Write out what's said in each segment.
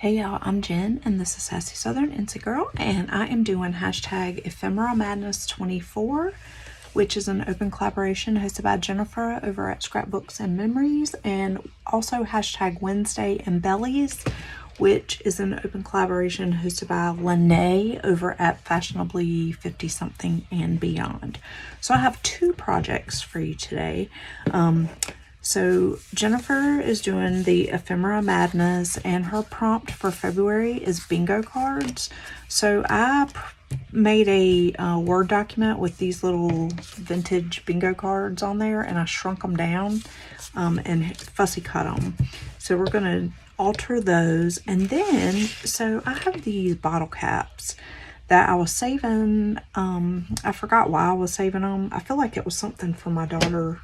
Hey y'all, I'm Jen and this is Sassy Southern Insta Girl, and I am doing hashtag Ephemera Madness 24, which is an open collaboration hosted by Jennifer over at Scrapbooks and Memories, and also hashtag Wednesday and Bellies, which is an open collaboration hosted by Lene over at Fashionably 50 Something and Beyond. So I have two projects for you today. So Jennifer is doing the Ephemera Madness, and her prompt for February is bingo cards. So I made a Word document with these little vintage bingo cards on there, and I shrunk them down and fussy cut them. So we're going to alter those. And then, so I have these bottle caps that I was saving. I forgot why I was saving them. I feel like it was something for my daughter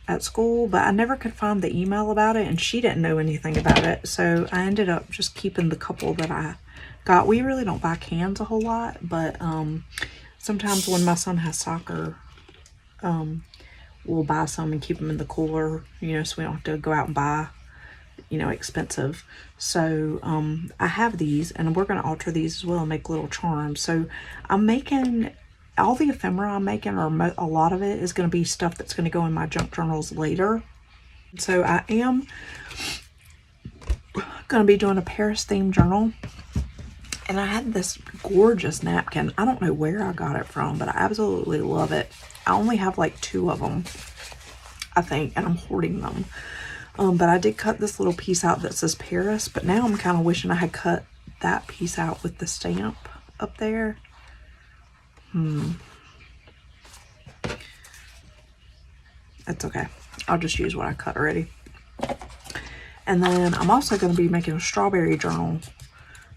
at school, but I never could find the email about it, and she didn't know anything about it, so I ended up just keeping the couple that I got. We really don't buy cans a whole lot, but sometimes when my son has soccer, we'll buy some and keep them in the cooler, you know, so we don't have to go out and buy, you know, expensive. So I have these, and we're going to alter these as well and make little charms. So I'm making all the ephemera I'm making, or a lot of it, is going to be stuff that's going to go in my junk journals later. So I am going to be doing a Paris themed journal, and I had this gorgeous napkin. I don't know where I got it from, but I absolutely love it. I only have like 2 of them, I think, and I'm hoarding them. But I did cut this little piece out that says Paris, but now I'm kind of wishing I had cut that piece out with the stamp up there. That's okay. I'll just use what I cut already. And then I'm also going to be making a strawberry journal.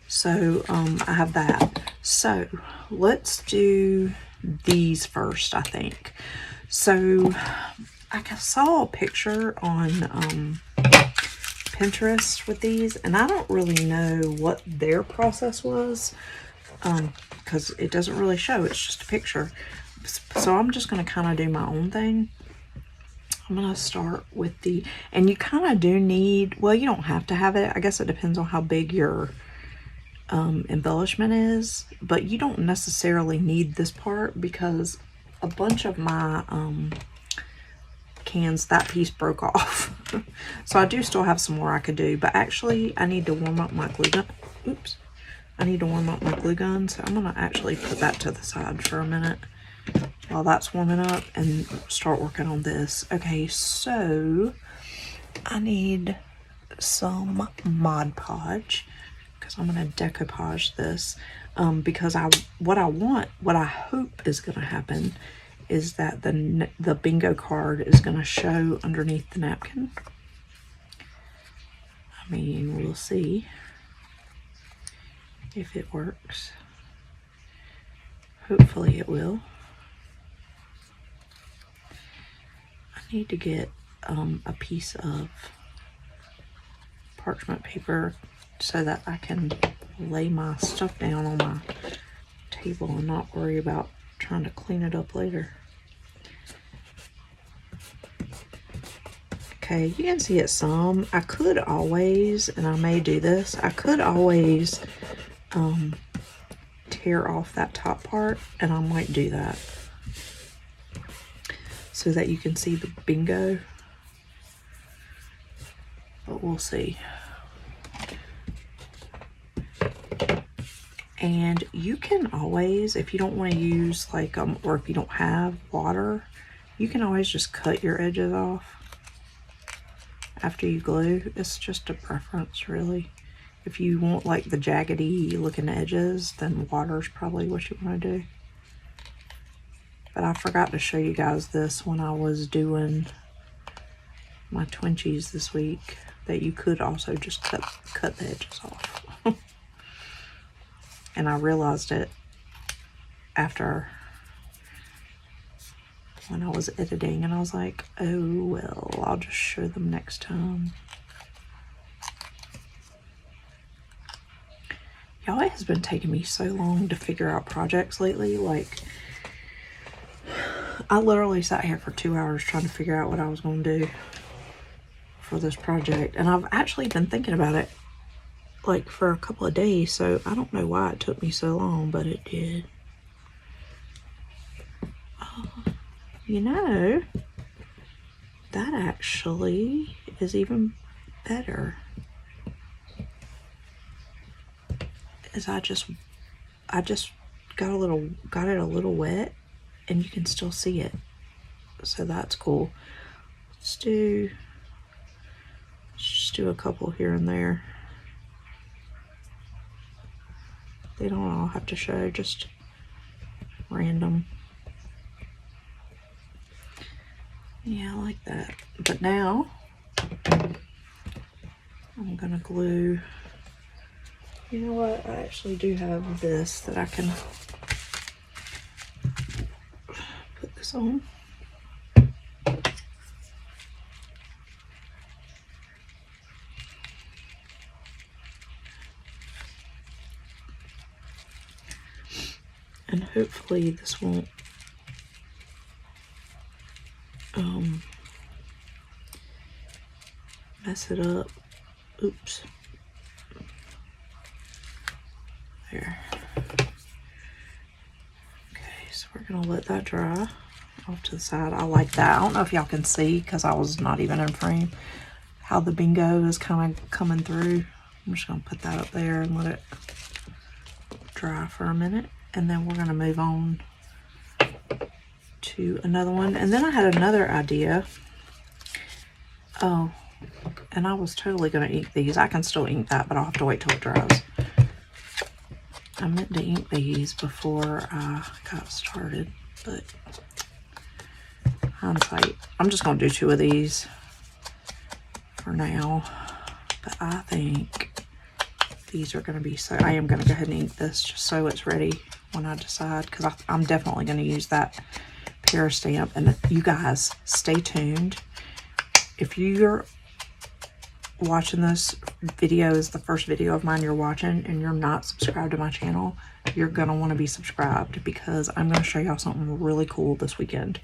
So I have that. So let's do these first, I think. So I saw a picture on Pinterest with these, and I don't really know what their process was, because it doesn't really show. It's just a picture. So I'm just going to kind of do my own thing. I'm going to start with the, and you kind of do need, well, you don't have to have it. I guess it depends on how big your embellishment is, but you don't necessarily need this part, because a bunch of my cans, that piece broke off. So I do still have some more I could do, but actually I need to warm up my glue gun. Oops. I need to warm up my glue gun, so I'm going to actually put that to the side for a minute while that's warming up and start working on this. Okay, so I need some Mod Podge, because I'm going to decoupage this, because what I hope is going to happen is that the bingo card is going to show underneath the napkin. I mean, we'll see if it works. Hopefully it will. I need to get a piece of parchment paper so that I can lay my stuff down on my table and not worry about trying to clean it up later. Okay, you can see it some. I could always, and I may do this, I could always tear off that top part, and I might do that so that you can see the bingo, but we'll see. And you can always, if you don't want to use like or if you don't have water, you can always just cut your edges off after you glue. It's just a preference, really. If you want like the jaggedy looking edges, then water's probably what you want to do. But I forgot to show you guys this when I was doing my Twinchies this week, that you could also just cut the edges off. And I realized it after, when I was editing, and I was like, oh well, I'll just show them next time. Y'all, it has been taking me so long to figure out projects lately. Like, I literally sat here for 2 hours trying to figure out what I was going to do for this project, and I've actually been thinking about it like for a couple of days, so I don't know why it took me so long, but it did. You know, that actually is even better. Is I just got it a little wet, and you can still see it, so that's cool. Let's just do a couple here and there. They don't all have to show, just random. Yeah, I like that. But now I'm gonna glue. You know what? I actually do have this that I can put this on. And hopefully this won't mess it up. Oops. There. Okay, so we're gonna let that dry off to the side. I like that. I don't know if y'all can see because I was not even in frame how the bingo is kind of coming through. I'm just gonna put that up there and let it dry for a minute, and then we're gonna move on to another one. And then I had another idea. Oh, and I was totally gonna ink these. I can still ink that, but I'll have to wait till it dries. I meant to ink these before I got started, but hindsight. I'm just gonna do 2 of these for now, but I think these are gonna be I am gonna go ahead and ink this just so it's ready when I decide, because I'm definitely gonna use that pear stamp. And you guys, stay tuned. If you're watching this video is the first video of mine you're watching and you're not subscribed to my channel, you're gonna want to be subscribed, because I'm gonna show y'all something really cool this weekend.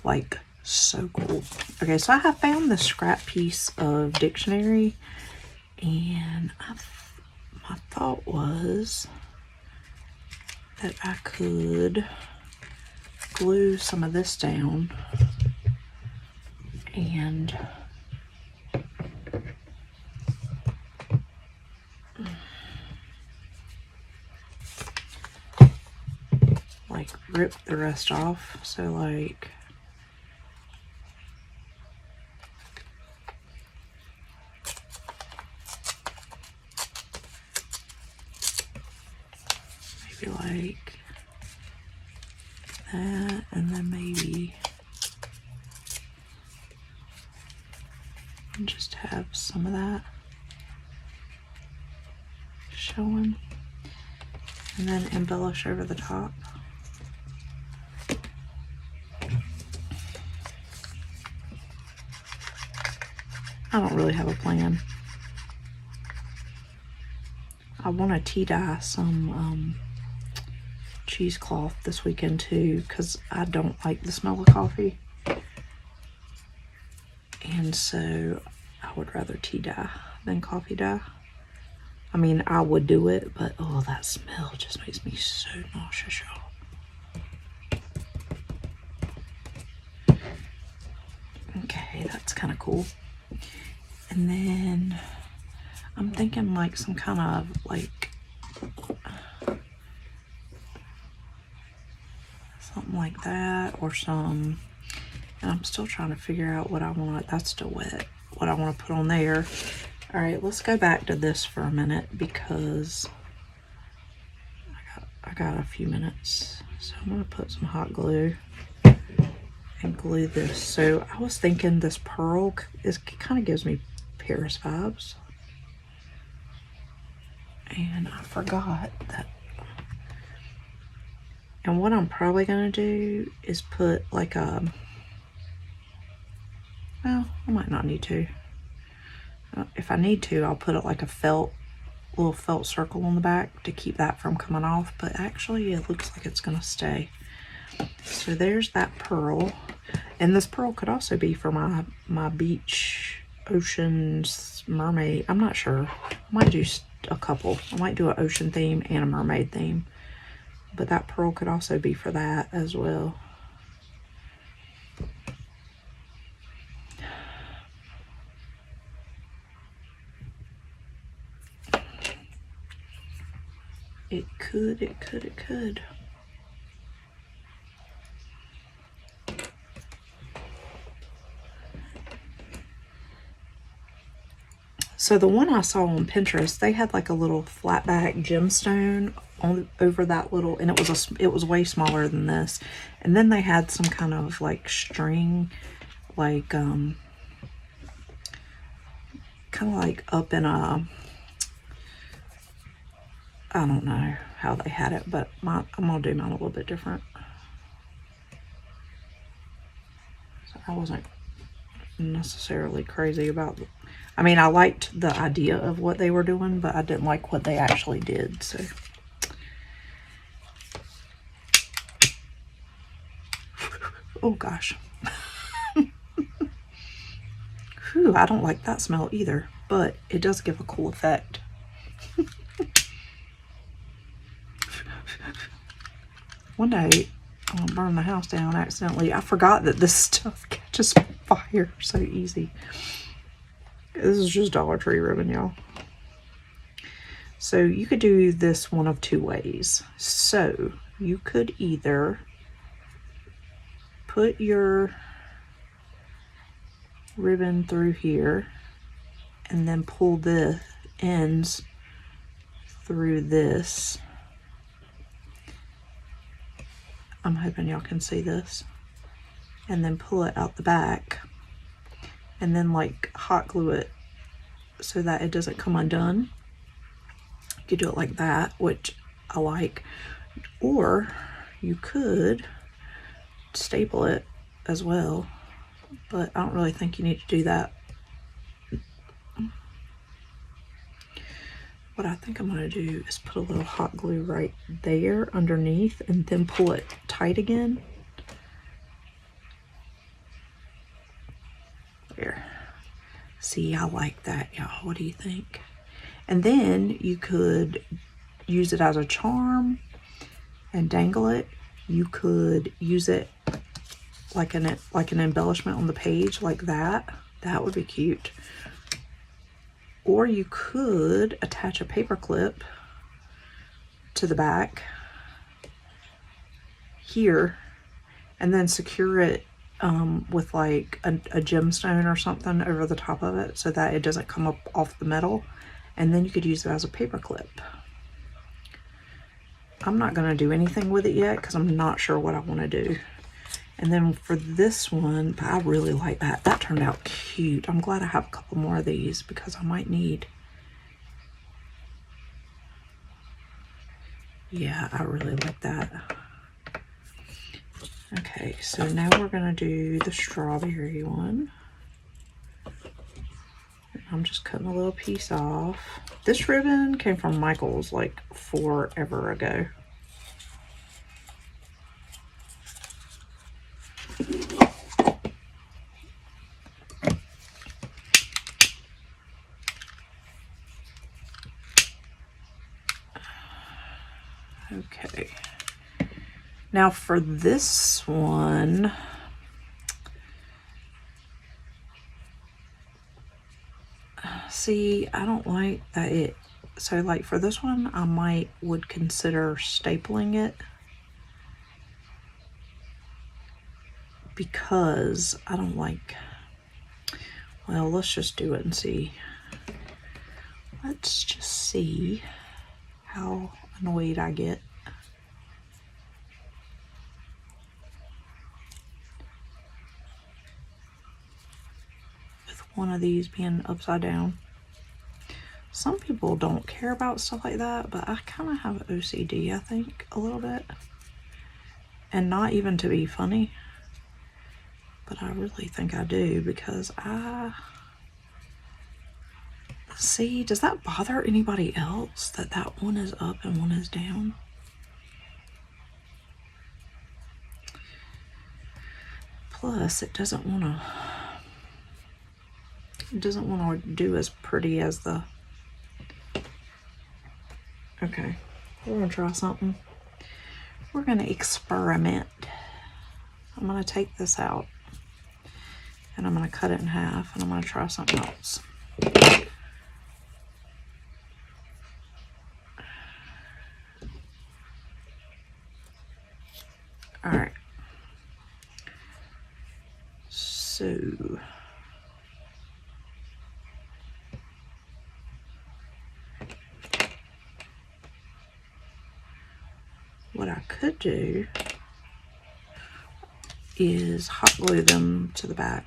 Like, so cool. Okay, so I have found this scrap piece of dictionary, and my thought was that I could glue some of this down and like rip the rest off. So like maybe like that, and then maybe just have some of that showing, and then embellish over the top. I don't really have a plan. I want to tea dye some cheesecloth this weekend too, because I don't like the smell of coffee, and so I would rather tea dye than coffee dye. I mean, I would do it, but oh, that smell just makes me so nauseous, y'all. Okay, that's kind of cool. And then I'm thinking like some kind of like something like that, or some, and I'm still trying to figure out what I want. That's still wet. What I want to put on there. All right, let's go back to this for a minute, because I got a few minutes. So I'm gonna put some hot glue and glue this. So I was thinking this pearl kind of gives me Paris vibes, and I forgot that. And what I'm probably gonna do is put like a, well, I might not need to. If I need to, I'll put it like a little felt circle on the back to keep that from coming off, but actually it looks like it's gonna stay. So there's that pearl, and this pearl could also be for my beach oceans, mermaid. I'm not sure. I might do a couple. I might do an ocean theme and a mermaid theme. But that pearl could also be for that as well. It could, it could, it could. So the one I saw on Pinterest, they had like a little flat back gemstone on over that little, and it was way smaller than this. And then they had some kind of like string, like kind of like up in a, I don't know how they had it, but I'm gonna do mine a little bit different. So I wasn't necessarily crazy about it. I mean, I liked the idea of what they were doing, but I didn't like what they actually did, so. Oh gosh. Whew, I don't like that smell either, but it does give a cool effect. One day, I'm gonna burn the house down accidentally. I forgot that this stuff catches fire so easy. This is just Dollar Tree ribbon, y'all. So you could do this one of two ways. So you could either put your ribbon through here and then pull the ends through this. I'm hoping y'all can see this. And then pull it out the back and then like hot glue it so that it doesn't come undone. You could do it like that, which I like. Or you could staple it as well, but I don't really think you need to do that. What I think I'm gonna do is put a little hot glue right there underneath and then pull it tight again. There. See, I like that, y'all. What do you think? And then you could use it as a charm and dangle it. You could use it like an embellishment on the page like that. That would be cute. Or you could attach a paper clip to the back here and then secure it with like a gemstone or something over the top of it so that it doesn't come up off the metal. And then you could use it as a paper clip. I'm not going to do anything with it yet because I'm not sure what I want to do. And then for this one, I really like that. That turned out cute. I'm glad I have a couple more of these because I might need. Yeah, I really like that. Okay, so now we're gonna do the strawberry one. I'm just cutting a little piece off. This ribbon came from Michael's like forever ago. Okay. Now for this one, see, I don't like that it, so like for this one, I would consider stapling it because I don't like, well, let's just do it and see. Let's just see how annoyed I get. With one of these being upside down. Some people don't care about stuff like that, but I kind of have OCD, I think, a little bit. And not even to be funny, but I really think I do because see, does that bother anybody else that that one is up and one is down? Plus, it doesn't want to, It doesn't want to do as pretty as the... Okay, we're gonna try something. We're gonna experiment. I'm gonna take this out and I'm gonna cut it in half and I'm gonna try something else. All right. So what I could do is hot glue them to the back,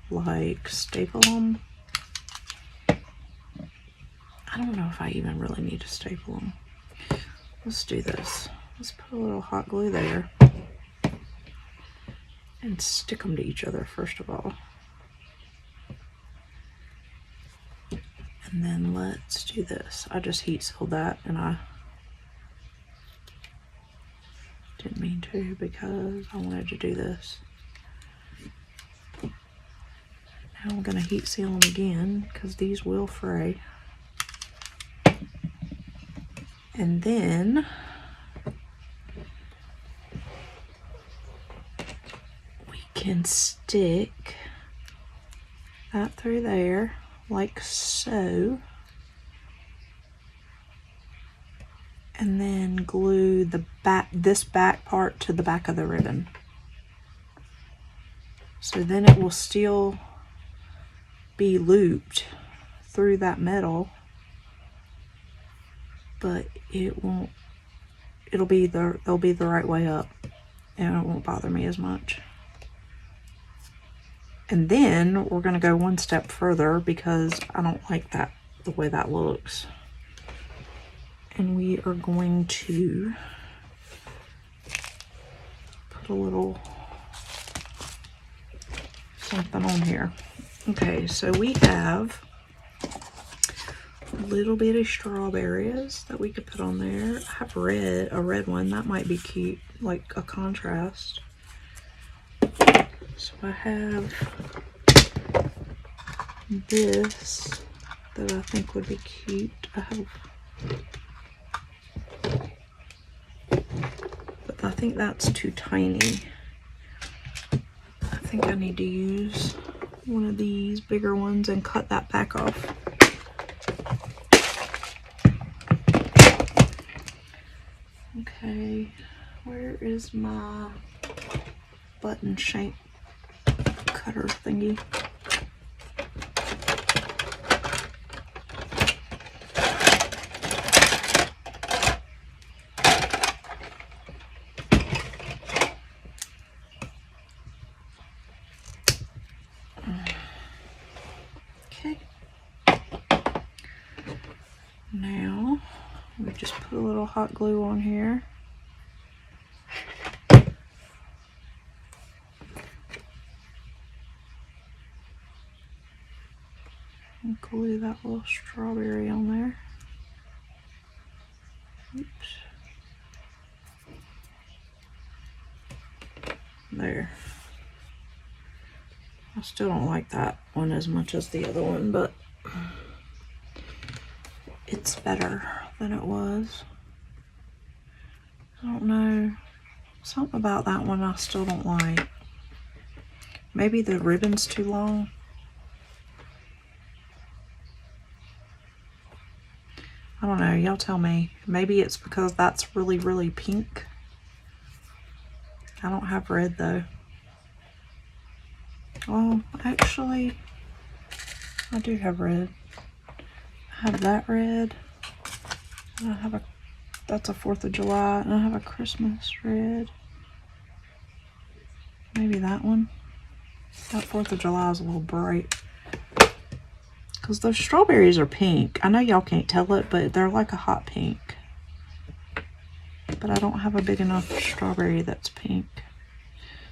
like staple them. I don't know if I even really need to staple them. Let's do this. Let's put a little hot glue there and stick them to each other first of all. And then let's do this. I just heat sealed that and I didn't mean to because I wanted to do this. Now I'm gonna heat seal them again because these will fray. And then we can stick that through there like so. And then glue the back, this back part to the back of the ribbon. So then it will still be looped through that metal, but it won't, they'll be the right way up and it won't bother me as much. And then we're gonna go one step further because I don't like that, the way that looks. And we are going to put a little something on here. Okay, so we have little bitty strawberries that we could put on there. I have a red one that might be cute, like a contrast. So I have this that I think would be cute. But I think that's too tiny. I think I need to use one of these bigger ones and cut that back off. Okay, where is my button shape cutter thingy? Okay. Now we just put a little hot glue on here. And glue that little strawberry on there. Oops. There. I still don't like that one as much as the other one, but it's better than it was. I don't know. Something about that one I still don't like. Maybe the ribbon's too long. I don't know, y'all tell me. Maybe it's because that's really, really pink. I don't have red though. Well, actually, I do have red. I have that red. And I have that's a 4th of July, and I have a Christmas red. Maybe that one. That 4th of July is a little bright. Because those strawberries are pink. I know y'all can't tell it, but they're like a hot pink. But I don't have a big enough strawberry that's pink.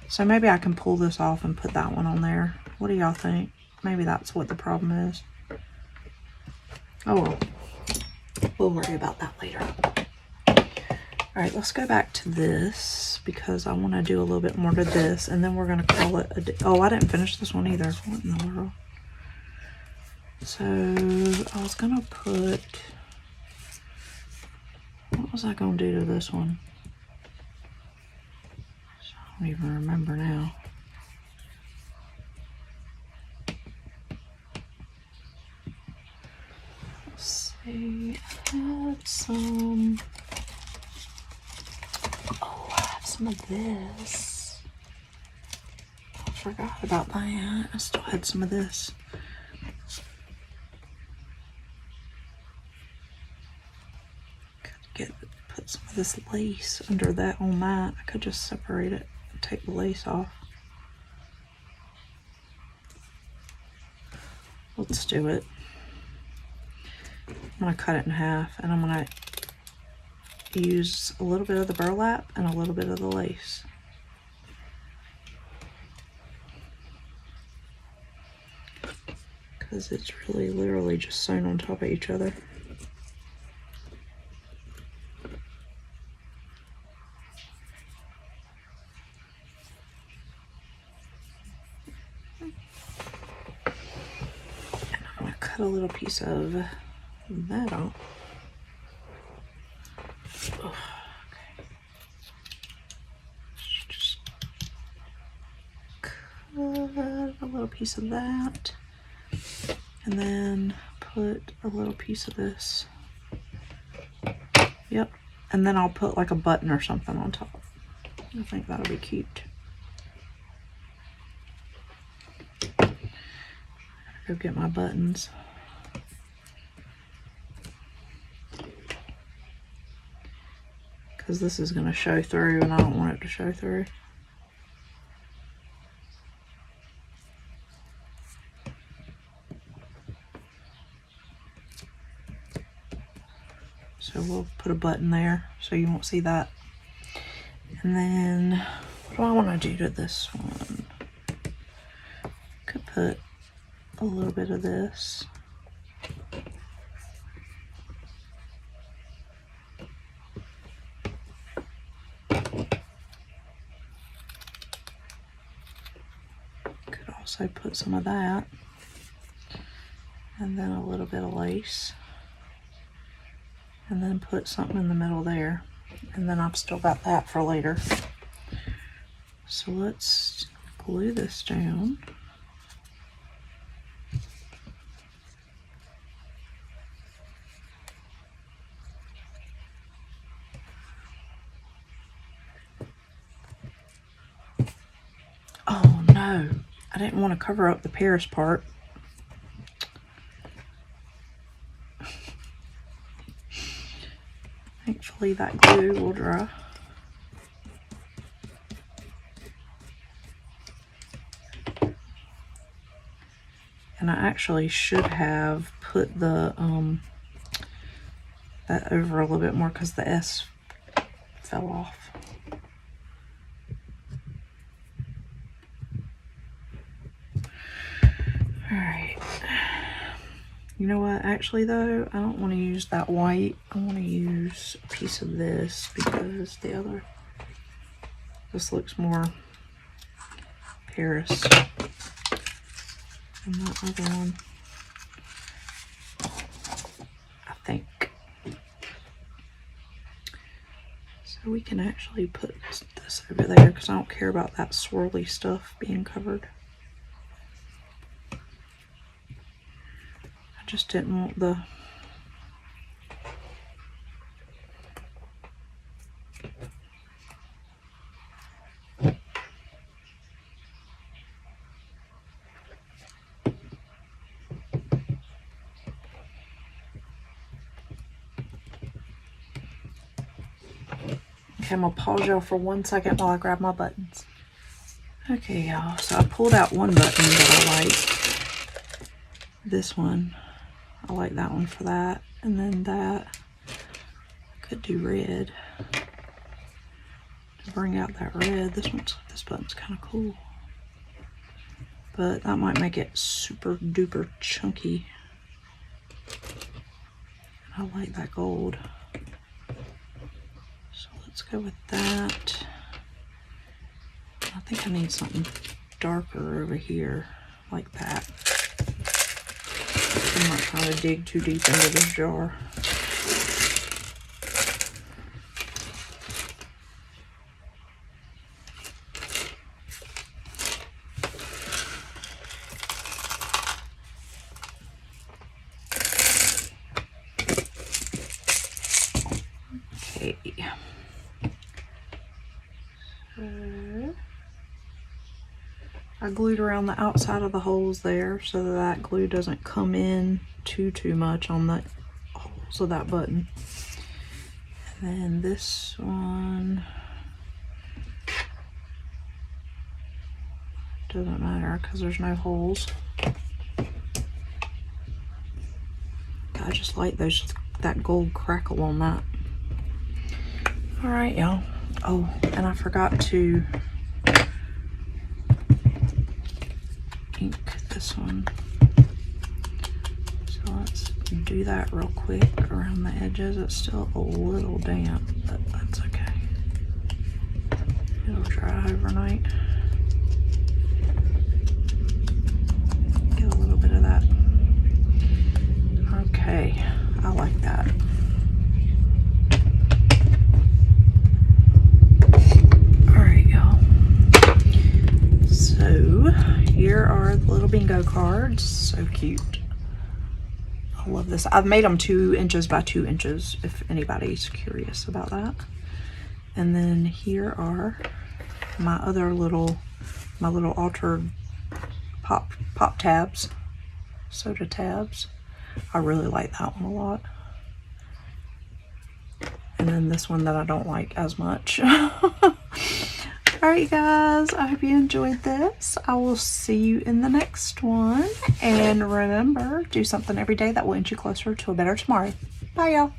So maybe I can pull this off and put that one on there. What do y'all think? Maybe that's what the problem is. Oh well. We'll worry about that later. All right, let's go back to this because I want to do a little bit more to this, and then we're going to call it oh, I didn't finish this one either. What in the world? So I was going to put, what was I going to do to this one? I don't even remember now. Let's see, I had some, oh, I have some of this. I forgot about that. I still had some of this. Put some of this lace under that on that. I could just separate it and take the lace off. Let's do it. I'm gonna cut it in half, and I'm gonna use a little bit of the burlap and a little bit of the lace. Because it's really literally just sewn on top of each other. Cut a little piece of that off. Oh, okay. Just cut a little piece of that, and then put a little piece of this. Yep, and then I'll put like a button or something on top. I think that'll be cute. Go get my buttons. Because this is going to show through and I don't want it to show through. So we'll put a button there so you won't see that. And then what do I want to do to this one? Could put a little bit of this. Could also put some of that. And then a little bit of lace. And then put something in the middle there. And then I've still got that for later. So let's glue this down. Oh no, I didn't want to cover up the Paris part. Thankfully that glue will dry. And I actually should have put the that over a little bit more because the S fell off. Alright. You know what? Actually though, I don't want to use that white. I want to use a piece of this because this looks more Paris than that other one, I think. So we can actually put this over there because I don't care about that swirly stuff being covered. I just didn't want the Okay, I'm gonna pause y'all for 1 second while I grab my buttons. Okay, y'all, so I pulled out one button that I like. This one. I like that one for that. And then that. I could do red. To bring out that red. This button's kind of cool. But that might make it super duper chunky. I like that gold. So let's go with that. I think I need something darker over here, like that. I'm not trying to dig too deep into this jar. Okay. So I glued around the outside of the holes there so that glue doesn't come in too much on the holes of that button. And then this one doesn't matter because there's no holes. I just like that gold crackle on that. All right, y'all. Oh, and I forgot to ink this one. So let's do that real quick around the edges. It's still a little damp, but that's okay. It'll dry overnight. Get a little bit of that. Okay, I like that. Alright, y'all. So, here are the little bingo cards. So cute. I love this. I've made them 2 inches by 2 inches, if anybody's curious about that. And then here are my little altered pop tabs, soda tabs. I really like that one a lot. And then this one that I don't like as much. Alright guys, I hope you enjoyed this. I will see you in the next one. And remember, do something every day that will inch you closer to a better tomorrow. Bye y'all.